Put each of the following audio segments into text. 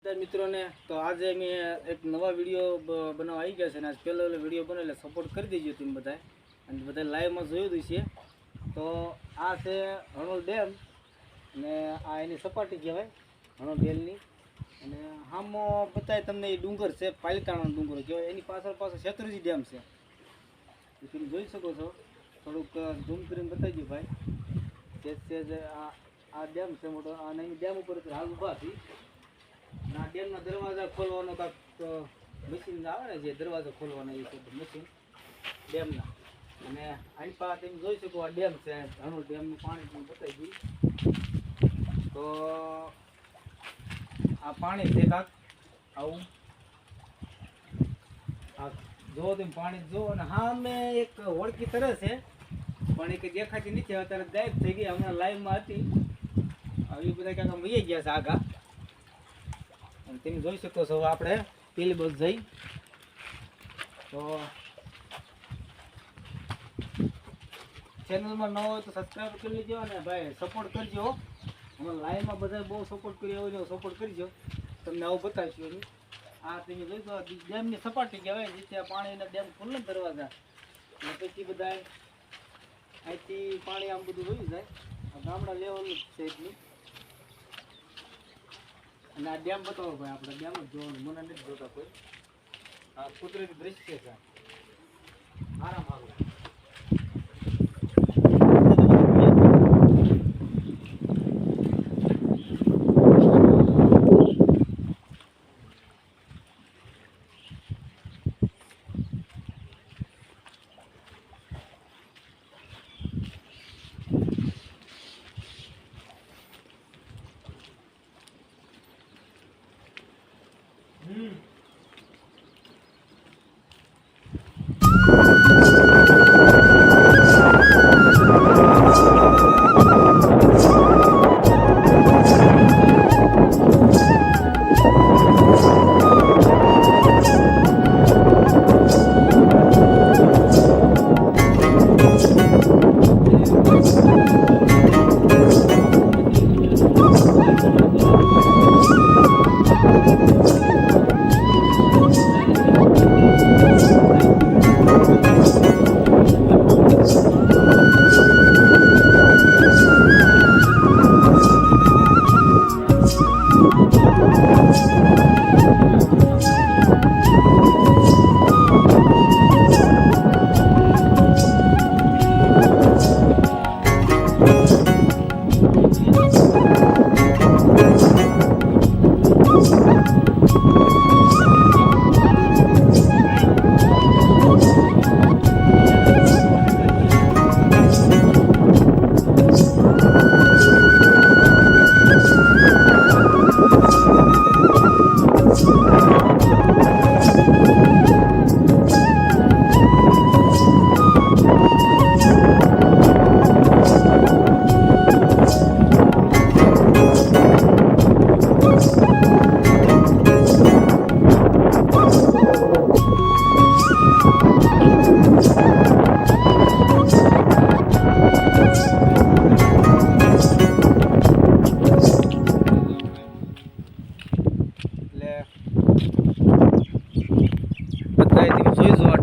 मित्रों ने तो आज मैं एक नवा वीडियो बनावा आई गया है। आज पहले वीडियो बने એટલે સપોર્ટ કરી દેજો તમે બધાય અને બધા લાઈવમાં જોયું છે। તો આ છે હણોલ ડેમ ને આ એની સપાટી કહેવાય હણોલ ડેમની અને હામો બતાય તમને એ ડુંગર છે પાલિતાણાનો ડુંગર કહેવાય। એની પાછળ પાછળ શેત્રુંજી ડેમ છે, તમે જોઈ શકો છો। થોડુંક ઝૂમ કરીને બતાવી દો ભાઈ। જે આ ડેમ છે મોટો અને એની ડેમ ઉપર હાલ ઊભા છે। ના ડેમના દરવાજા ખોલવાનો કાંક મશીન આવે ને, જે દરવાજા ખોલવાના એ છે મશીન ડેમના। અને આની પાસે તમે જોઈ શકો આ ડેમ છે હણોલ ડેમનું પાણી તમે બતાવી દઉં તો આ પાણી છે કાંક આવું આ જો તમે પાણી જો અને હા અમે એક ઓળખી તરે છે પણ એક દેખાતી નથી, અત્યારે ગાયબ થઈ ગઈ। હમણાં લાઈવમાં હતી એ બધા ક્યાંક વહી ગયા છે આગા। તમે જોઈ શકો છો આપણે પેલી બસ જઈ તો ચેનલમાં ન હોય તો સબસ્ક્રાઈબ કરી લેજો અને ભાઈ સપોર્ટ કરજો। હમણાં લાઈવમાં બધા બહુ સપોર્ટ કર્યો હોય સપોર્ટ કરજો, તમને આવું બતાવીશું। આ તમે જોઈ તો ડેમની સપાટી કહેવાય, જેથી પાણીના ડેમ ખુલ્લે દરવાજા અને પછી બધા અહીંથી પાણી આમ બધું વહી જાય। આ ગામડા લેવલ છે એટલી અને આ ડેમ બતાવો ભાઈ, આપણે ડેમ જ જોવાનું, મને નથી જોતા કોઈ। આ કુદરતી દ્રશ્ય છે આરામ સારું।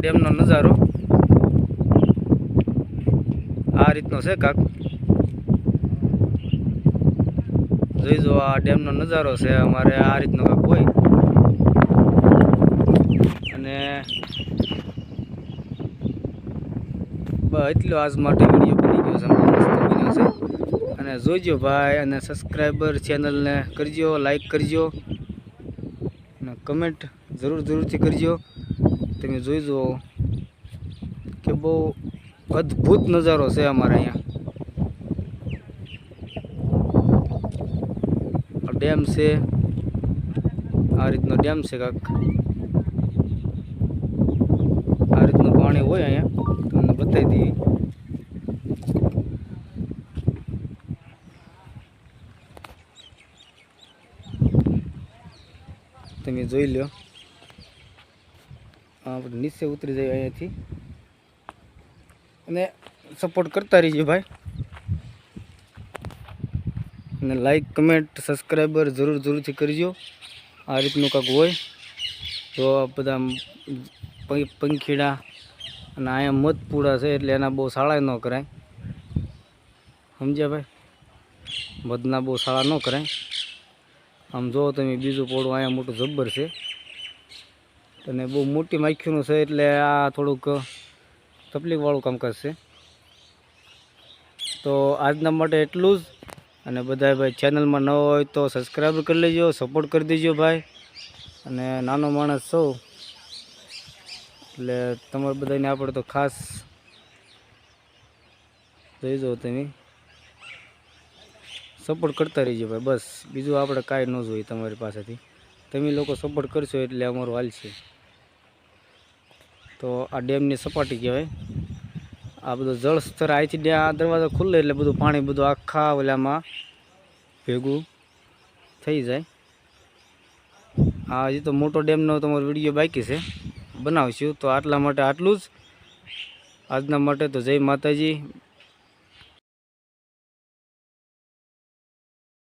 ડેમનો નજારો આ રીતનો છે કાક, જોઈ જો આ ડેમનો નજારો છે અમારે આ રીતનો કાક હોય। અને એટલો આજ માટે વિડીયો બની ગયો છે, મસ્ત બન્યો છે। અને જોઈજો ભાઈ અને સબસ્ક્રાઈબર ચેનલને કરજો, લાઈક કરજો અને કમેન્ટ જરૂરથી કરજો। તમે જોઈ જુઓ કે બહુ અદ્ભુત નજારો છે અમારે અહીંયા। ડેમ છે આ રીતનો ડેમ છે કાંક, આ રીતનું પાણી હોય અહીંયા, તમને બતાવી દઈએ। તમે જોઈ લો, આપણે નીચે ઉતરી જાય અહીંયાથી અને સપોર્ટ કરતા રહીજો ભાઈ। અને લાઈક કમેન્ટ સબસ્ક્રાઈબર જરૂરથી કરજો। આ રીતનું કાંક હોય. તો બધા પંખીડા અને અહીંયા મધપૂડા છે એટલે એના બહુ શાળા ન કરાય, સમજ્યા ભાઈ? મધના બહુ શાળા ન કરાય. આમ જો તમે બીજું પોળું અહીંયા મોટું જબ્બર છે અને બહુ મોટી માખીનું છે એટલે આ થોડુંક તકલીફવાળું કામકાજ છે. તો આજના માટે એટલું જ. અને બધા ભાઈ ચેનલમાં ન હોય તો સબસ્ક્રાઈબ કરી લેજો, સપોર્ટ કરી દેજો ભાઈ. અને નાનો માણસ સૌ એટલે તમારે બધાને આપણે તો ખાસ જોઈજો, તમે સપોર્ટ કરતા રહીજો ભાઈ. બસ બીજું આપણે કાંઈ ન જોઈએ તમારી પાસેથી. તમે લોકો સપોર્ટ કરશો એટલે અમારું હાલ છે. તો આ ડેમની સપાટી કહેવાય. આ બધું જળ સ્તર અહીંથી આ દરવાજો ખુલ્લે એટલે બધું પાણી બધું આખા ઓલામાં ભેગું થઈ જાય. આ હજી તો મોટો ડેમનો તમારો વિડીયો બાકી છે, બનાવશું. તો આટલા માટે આટલું જ આજના માટે. તો જય માતાજી.